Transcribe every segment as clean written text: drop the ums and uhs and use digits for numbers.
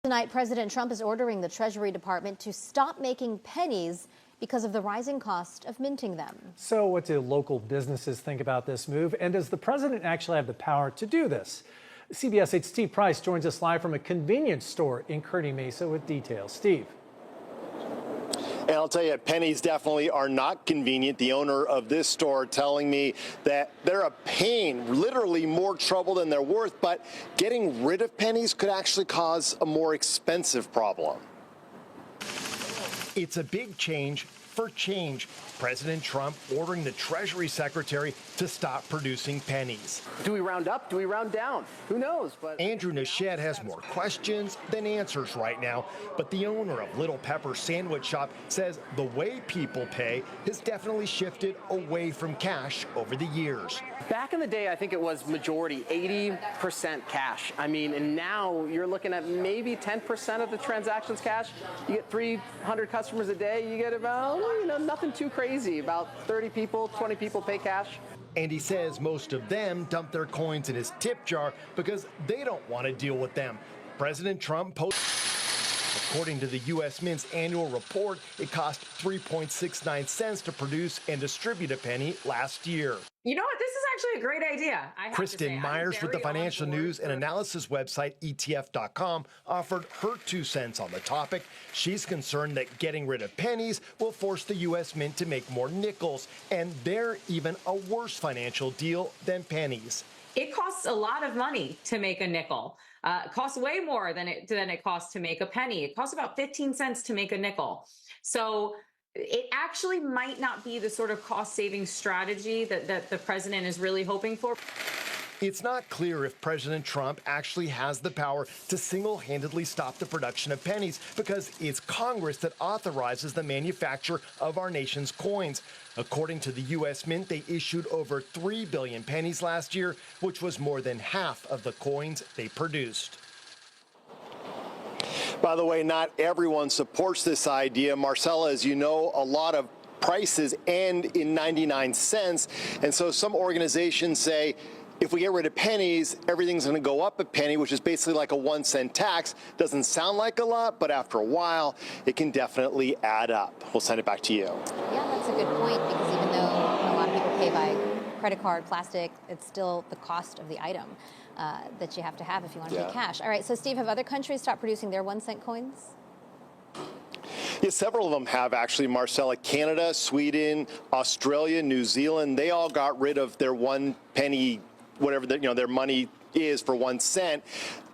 Tonight, President Trump is ordering the Treasury Department to stop making pennies because of the rising cost of minting them. So what do local businesses think about this move? And does the president actually have the power to do this? CBS 8's Steve Price joins us live from a convenience store in Kearny Mesa with details. Steve. And I'll tell you, pennies definitely are not convenient. The owner of this store telling me that they're a pain, literally more trouble than they're worth, but getting rid of pennies could actually cause a more expensive problem. It's a big change for change. President Trump ordering the Treasury Secretary to stop producing pennies. Do we round up? Do we round down? Who knows? But Andrew Neshad has more questions than answers right now, but the owner of Little Pepper Sandwich Shop says the way people pay has definitely shifted away from cash over the years. back in the day, I think it was majority 80% cash. I mean, and now you're looking at maybe 10% of the transactions cash. You get 300 customers a day, you get about, nothing too crazy. About 30 people, 20 people pay cash. And he says most of them dump their coins in his tip jar because they don't want to deal with them. President Trump posted. According to the U.S. Mint's annual report, it cost 3.69 cents to produce and distribute a penny last year. You know what? This is actually a great idea. Kristen Myers with the financial news and analysis website ETF.com offered her 2 cents on the topic. She's concerned that getting rid of pennies will force the U.S. Mint to make more nickels, and they're even a worse financial deal than pennies. It costs a lot of money to make a nickel. It costs way more than it costs to make a penny. It costs about 15 cents to make a nickel. So it actually might not be the sort of cost-saving strategy that the president is really hoping for. It's not clear if President Trump actually has the power to single-handedly stop the production of pennies because it's Congress that authorizes the manufacture of our nation's coins. According to the U.S. Mint, they issued over 3 billion pennies last year, which was more than half of the coins they produced. By the way, not everyone supports this idea. Marcella, as you know, a lot of prices end in 99 cents. And so some organizations say, if we get rid of pennies, everything's going to go up a penny, which is basically like a 1 cent tax. Doesn't sound like a lot, but after a while, it can definitely add up. We'll send it back to you. Yeah, that's a good point, because even though a lot of people pay by credit card, plastic, it's still the cost of the item that you have to have if you want to pay cash. All right, so Steve, have other countries stopped producing their 1 cent coins? Yeah, several of them have actually, Marcella. Canada, Sweden, Australia, New Zealand, they all got rid of their 1 penny, whatever their money is for 1 cent.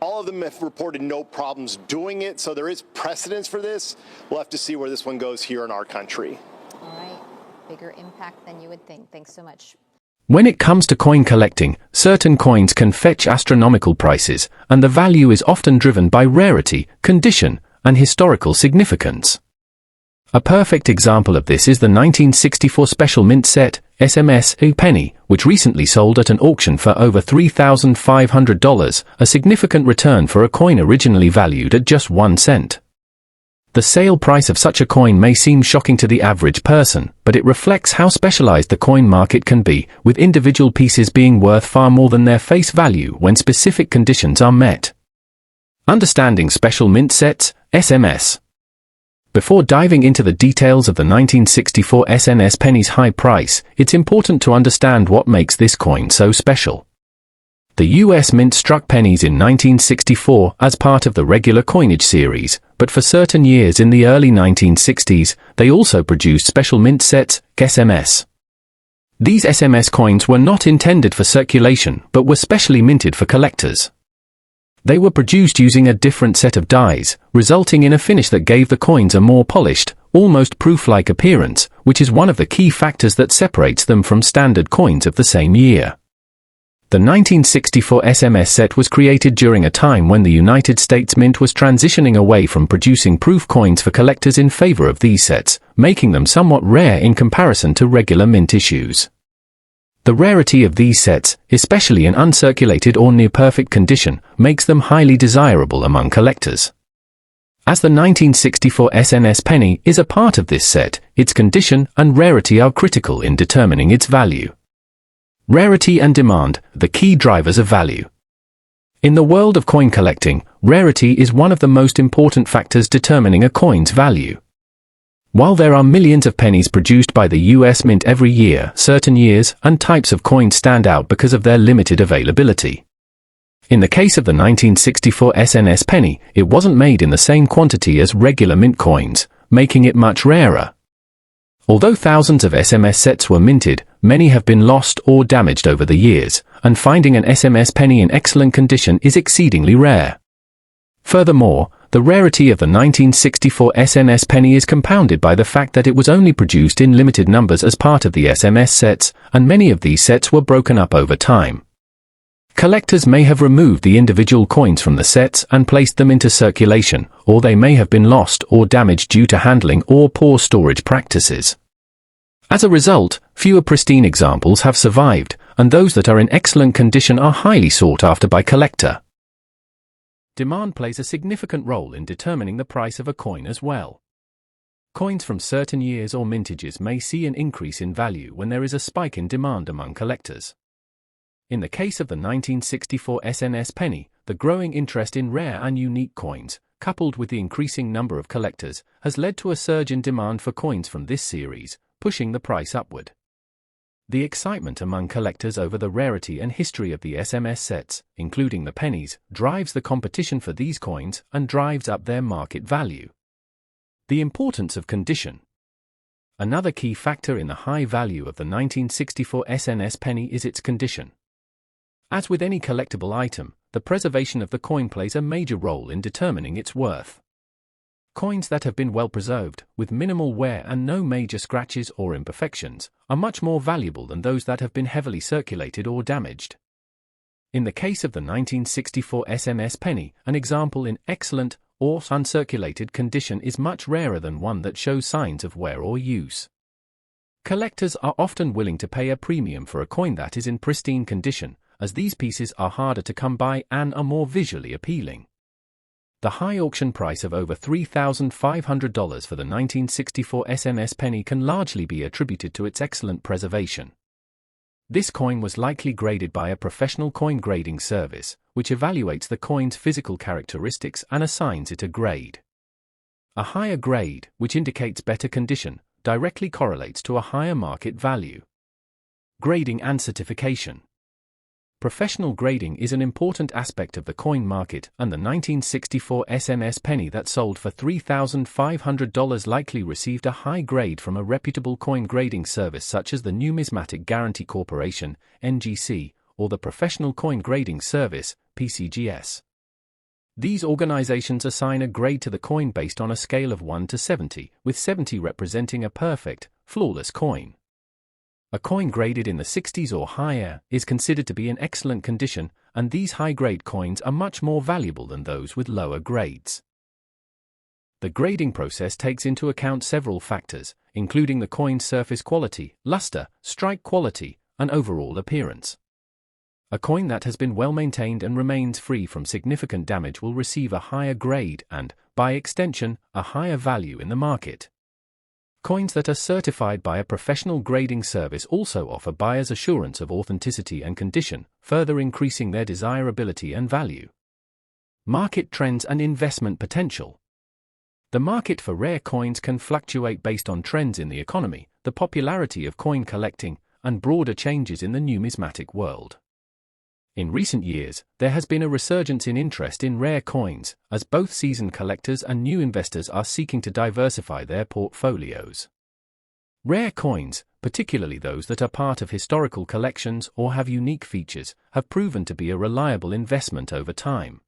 All of them have reported no problems doing it, so there is precedence for this. We'll have to see where this one goes here in our country. All right, bigger impact than you would think. Thanks so much. When it comes to coin collecting, certain coins can fetch astronomical prices, and the value is often driven by rarity, condition, and historical significance. A perfect example of this is the 1964 Special Mint Set, SMS, a penny, which recently sold at an auction for over $3,500, a significant return for a coin originally valued at just 1 cent. The sale price of such a coin may seem shocking to the average person, but it reflects how specialized the coin market can be, with individual pieces being worth far more than their face value when specific conditions are met. Understanding Special Mint Sets, SMS. Before diving into the details of the 1964 SNS penny's high price, it's important to understand what makes this coin so special. The U.S. Mint struck pennies in 1964 as part of the regular coinage series, but for certain years in the early 1960s, they also produced special mint sets, SMS. These SMS coins were not intended for circulation, but were specially minted for collectors. They were produced using a different set of dyes, resulting in a finish that gave the coins a more polished, almost proof-like appearance, which is one of the key factors that separates them from standard coins of the same year. The 1964 SMS set was created during a time when the United States Mint was transitioning away from producing proof coins for collectors in favor of these sets, making them somewhat rare in comparison to regular mint issues. The rarity of these sets, especially in uncirculated or near-perfect condition, makes them highly desirable among collectors. As the 1964 SNS penny is a part of this set, its condition and rarity are critical in determining its value. Rarity and demand, the key drivers of value. In the world of coin collecting, rarity is one of the most important factors determining a coin's value. While there are millions of pennies produced by the US Mint every year, certain years and types of coins stand out because of their limited availability. In the case of the 1964 SNS penny, it wasn't made in the same quantity as regular mint coins, making it much rarer. Although thousands of SMS sets were minted, many have been lost or damaged over the years, and finding an SMS penny in excellent condition is exceedingly rare. Furthermore, the rarity of the 1964 SNS penny is compounded by the fact that it was only produced in limited numbers as part of the SMS sets, and many of these sets were broken up over time. Collectors may have removed the individual coins from the sets and placed them into circulation, or they may have been lost or damaged due to handling or poor storage practices. As a result, fewer pristine examples have survived, and those that are in excellent condition are highly sought after by collector. Demand plays a significant role in determining the price of a coin as well. Coins from certain years or mintages may see an increase in value when there is a spike in demand among collectors. In the case of the 1964 SNS penny, the growing interest in rare and unique coins, coupled with the increasing number of collectors, has led to a surge in demand for coins from this series, pushing the price upward. The excitement among collectors over the rarity and history of the SMS sets, including the pennies, drives the competition for these coins and drives up their market value. The importance of condition. Another key factor in the high value of the 1964 SNS penny is its condition. As with any collectible item, the preservation of the coin plays a major role in determining its worth. Coins that have been well preserved, with minimal wear and no major scratches or imperfections, are much more valuable than those that have been heavily circulated or damaged. In the case of the 1964 SMS penny, an example in excellent or uncirculated condition is much rarer than one that shows signs of wear or use. Collectors are often willing to pay a premium for a coin that is in pristine condition, as these pieces are harder to come by and are more visually appealing. The high auction price of over $3,500 for the 1964 SMS penny can largely be attributed to its excellent preservation. This coin was likely graded by a professional coin grading service, which evaluates the coin's physical characteristics and assigns it a grade. A higher grade, which indicates better condition, directly correlates to a higher market value. Grading and certification. Professional grading is an important aspect of the coin market, and the 1964 SMS penny that sold for $3,500 likely received a high grade from a reputable coin grading service such as the Numismatic Guarantee Corporation, NGC, or the Professional Coin Grading Service, PCGS. These organizations assign a grade to the coin based on a scale of 1 to 70, with 70 representing a perfect, flawless coin. A coin graded in the 60s or higher is considered to be in excellent condition, and these high-grade coins are much more valuable than those with lower grades. The grading process takes into account several factors, including the coin's surface quality, luster, strike quality, and overall appearance. A coin that has been well maintained and remains free from significant damage will receive a higher grade and, by extension, a higher value in the market. Coins that are certified by a professional grading service also offer buyers assurance of authenticity and condition, further increasing their desirability and value. Market trends and investment potential. The market for rare coins can fluctuate based on trends in the economy, the popularity of coin collecting, and broader changes in the numismatic world. In recent years, there has been a resurgence in interest in rare coins, as both seasoned collectors and new investors are seeking to diversify their portfolios. Rare coins, particularly those that are part of historical collections or have unique features, have proven to be a reliable investment over time.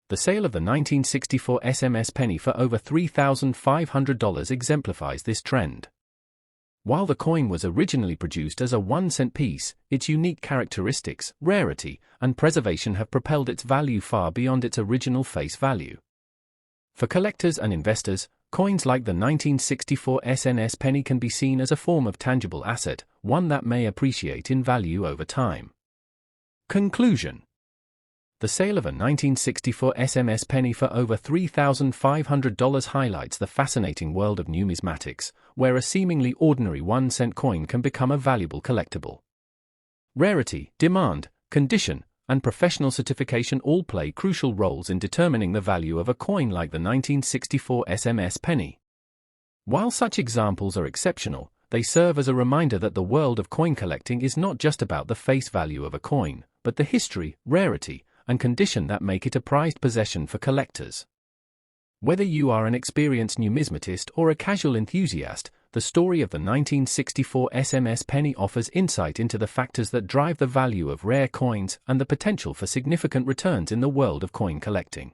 The sale of the 1964 SMS penny for over $3,500 exemplifies this trend. While the coin was originally produced as a 1-cent piece, its unique characteristics, rarity, and preservation have propelled its value far beyond its original face value. For collectors and investors, coins like the 1964 SNS penny can be seen as a form of tangible asset, one that may appreciate in value over time. Conclusion. The sale of a 1964 SMS penny for over $3,500 highlights the fascinating world of numismatics, where a seemingly ordinary 1-cent coin can become a valuable collectible. Rarity, demand, condition, and professional certification all play crucial roles in determining the value of a coin like the 1964 SMS penny. While such examples are exceptional, they serve as a reminder that the world of coin collecting is not just about the face value of a coin, but the history, rarity, and condition that make it a prized possession for collectors. Whether you are an experienced numismatist or a casual enthusiast, the story of the 1964 SMS penny offers insight into the factors that drive the value of rare coins and the potential for significant returns in the world of coin collecting.